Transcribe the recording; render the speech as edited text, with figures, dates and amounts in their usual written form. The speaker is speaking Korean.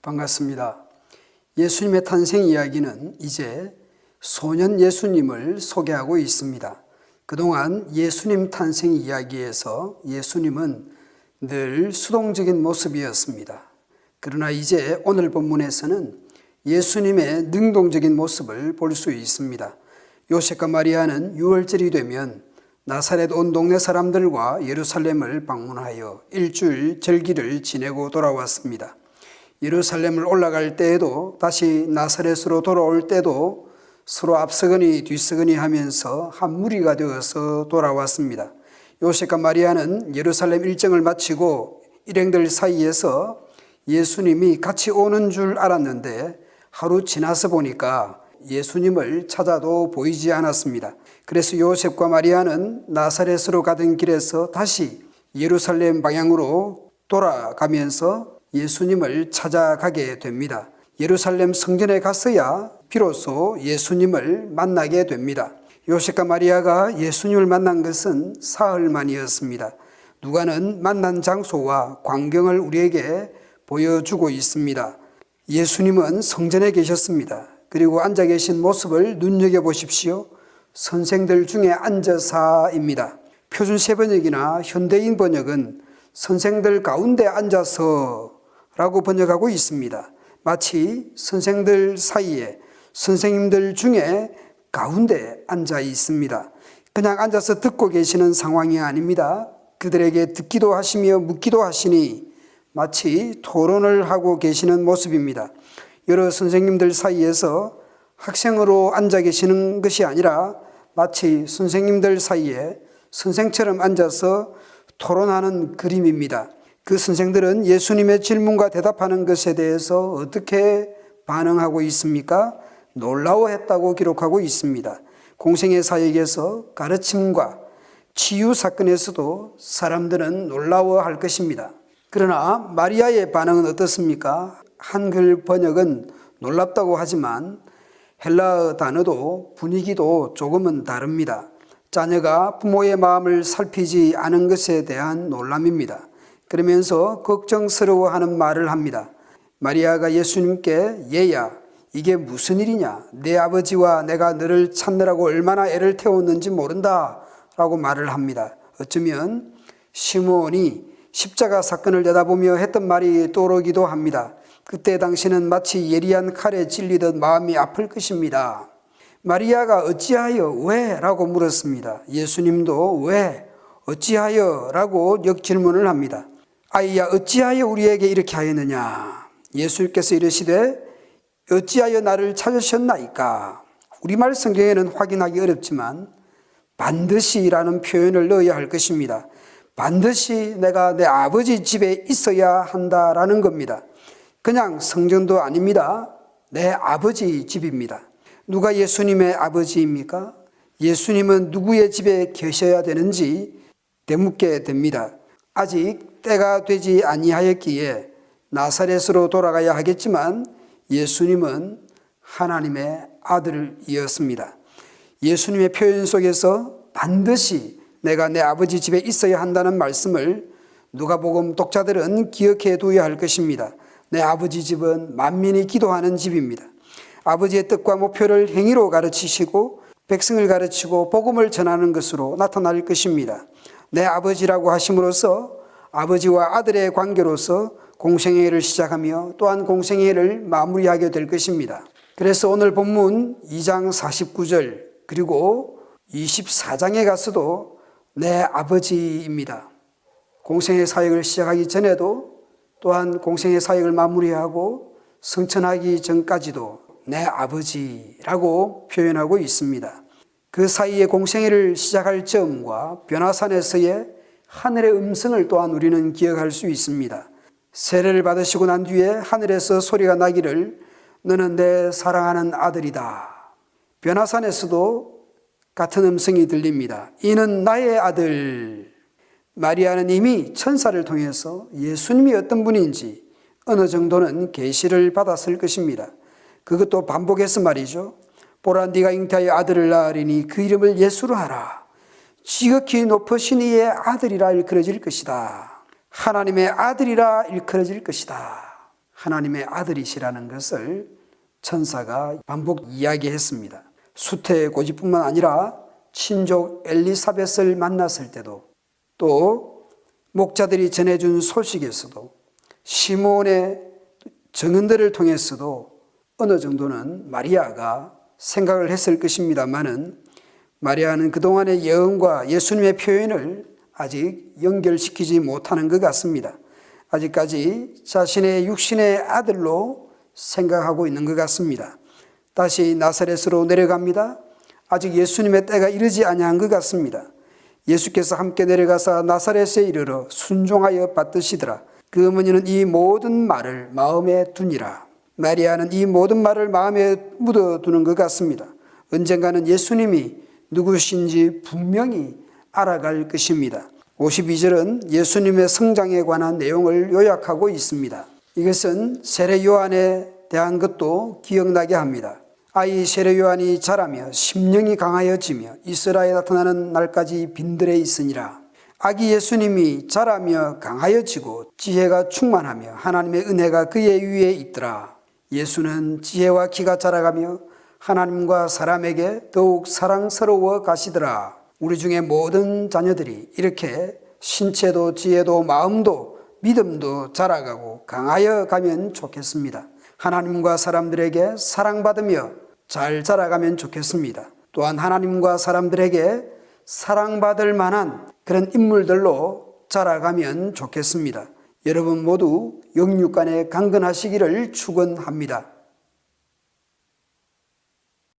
반갑습니다. 예수님의 탄생 이야기는 이제 소년 예수님을 소개하고 있습니다. 그동안 예수님 탄생 이야기에서 예수님은 늘 수동적인 모습이었습니다. 그러나 이제 오늘 본문에서는 예수님의 능동적인 모습을 볼 수 있습니다. 요셉과 마리아는 유월절이 되면 나사렛 온 동네 사람들과 예루살렘을 방문하여 일주일 절기를 지내고 돌아왔습니다. 예루살렘을 올라갈 때에도 다시 나사렛으로 돌아올 때도 서로 앞서거니 뒤서거니 하면서 한 무리가 되어서 돌아왔습니다. 요셉과 마리아는 예루살렘 일정을 마치고 일행들 사이에서 예수님이 같이 오는 줄 알았는데 하루 지나서 보니까 예수님을 찾아도 보이지 않았습니다. 그래서 요셉과 마리아는 나사렛으로 가던 길에서 다시 예루살렘 방향으로 돌아가면서 예수님을 찾아가게 됩니다. 예루살렘 성전에 갔어야 비로소 예수님을 만나게 됩니다. 요셉과 마리아가 예수님을 만난 것은 사흘 만이었습니다. 누가는 만난 장소와 광경을 우리에게 보여주고 있습니다. 예수님은 성전에 계셨습니다. 그리고 앉아 계신 모습을 눈여겨보십시오. 선생들 중에 앉아사입니다. 표준 세번역이나 현대인 번역은 선생들 가운데 앉아서 라고 번역하고 있습니다. 마치 선생들 사이에 선생님들 중에 가운데 앉아 있습니다. 그냥 앉아서 듣고 계시는 상황이 아닙니다. 그들에게 듣기도 하시며 묻기도 하시니 마치 토론을 하고 계시는 모습입니다. 여러 선생님들 사이에서 학생으로 앉아 계시는 것이 아니라 마치 선생님들 사이에 선생처럼 앉아서 토론하는 그림입니다. 그 선생들은 예수님의 질문과 대답하는 것에 대해서 어떻게 반응하고 있습니까? 놀라워했다고 기록하고 있습니다. 공생애 사역에서 가르침과 치유 사건에서도 사람들은 놀라워할 것입니다. 그러나 마리아의 반응은 어떻습니까? 한글 번역은 놀랍다고 하지만 헬라어 단어도 분위기도 조금은 다릅니다. 자녀가 부모의 마음을 살피지 않은 것에 대한 놀람입니다. 그러면서 걱정스러워하는 말을 합니다. 마리아가 예수님께 얘야 이게 무슨 일이냐? 내 아버지와 내가 너를 찾느라고 얼마나 애를 태웠는지 모른다 라고 말을 합니다. 어쩌면 시므온이 십자가 사건을 내다보며 했던 말이 떠오르기도 합니다. 그때 당시는 마치 예리한 칼에 찔리듯 마음이 아플 것입니다. 마리아가 어찌하여 왜? 라고 물었습니다. 예수님도 왜? 어찌하여? 라고 역질문을 합니다. 아이야 어찌하여 우리에게 이렇게 하였느냐? 예수께서 이르시되 어찌하여 나를 찾으셨나이까? 우리말 성경에는 확인하기 어렵지만 반드시라는 표현을 넣어야 할 것입니다. 반드시 내가 내 아버지 집에 있어야 한다라는 겁니다. 그냥 성전도 아닙니다. 내 아버지 집입니다. 누가 예수님의 아버지입니까? 예수님은 누구의 집에 계셔야 되는지 되묻게 됩니다. 아직 때가 되지 아니하였기에 나사렛으로 돌아가야 하겠지만 예수님은 하나님의 아들이었습니다. 예수님의 표현 속에서 반드시 내가 내 아버지 집에 있어야 한다는 말씀을 누가복음 독자들은 기억해 두어야 할 것입니다. 내 아버지 집은 만민이 기도하는 집입니다. 아버지의 뜻과 목표를 행위로 가르치시고 백성을 가르치고 복음을 전하는 것으로 나타날 것입니다. 내 아버지라고 하심으로써 아버지와 아들의 관계로서 공생애를 시작하며 또한 공생애를 마무리하게 될 것입니다. 그래서 오늘 본문 2장 49절 그리고 24장에 가서도 내 아버지입니다. 공생애 사역을 시작하기 전에도 또한 공생애 사역을 마무리하고 성천하기 전까지도 내 아버지라고 표현하고 있습니다. 그 사이에 공생애를 시작할 점과 변화산에서의 하늘의 음성을 또한 우리는 기억할 수 있습니다. 세례를 받으시고 난 뒤에 하늘에서 소리가 나기를 너는 내 사랑하는 아들이다. 변화산에서도 같은 음성이 들립니다. 이는 나의 아들. 마리아는 이미 천사를 통해서 예수님이 어떤 분인지 어느 정도는 계시를 받았을 것입니다. 그것도 반복해서 말이죠. 보라 네가 잉태하여 아들을 낳으리니 그 이름을 예수로 하라. 지극히 높으신 이의 아들이라 일컬어질 것이다. 하나님의 아들이라 일컬어질 것이다. 하나님의 아들이시라는 것을 천사가 반복 이야기했습니다. 수태의 고집뿐만 아니라 친족 엘리사벳을 만났을 때도, 또 목자들이 전해준 소식에서도, 시몬의 증언들을 통해서도 어느 정도는 마리아가 생각을 했을 것입니다마는 마리아는 그동안의 예언과 예수님의 표현을 아직 연결시키지 못하는 것 같습니다. 아직까지 자신의 육신의 아들로 생각하고 있는 것 같습니다. 다시 나사렛으로 내려갑니다. 아직 예수님의 때가 이르지 아니한 것 같습니다. 예수께서 함께 내려가사 나사렛에 이르러 순종하여 받드시더라. 그 어머니는 이 모든 말을 마음에 두니라. 마리아는 이 모든 말을 마음에 묻어두는 것 같습니다. 언젠가는 예수님이 누구신지 분명히 알아갈 것입니다. 52절은 예수님의 성장에 관한 내용을 요약하고 있습니다. 이것은 세례 요한에 대한 것도 기억나게 합니다. 아이 세례 요한이 자라며 심령이 강하여지며 이스라엘에 나타나는 날까지 빈들에 있으니라. 아기 예수님이 자라며 강하여지고 지혜가 충만하며 하나님의 은혜가 그의 위에 있더라. 예수는 지혜와 키가 자라가며 하나님과 사람에게 더욱 사랑스러워 가시더라. 우리 중에 모든 자녀들이 이렇게 신체도 지혜도 마음도 믿음도 자라가고 강하여 가면 좋겠습니다. 하나님과 사람들에게 사랑받으며 잘 자라가면 좋겠습니다. 또한 하나님과 사람들에게 사랑받을 만한 그런 인물들로 자라가면 좋겠습니다. 여러분 모두 영육간에 강건하시기를 축원합니다.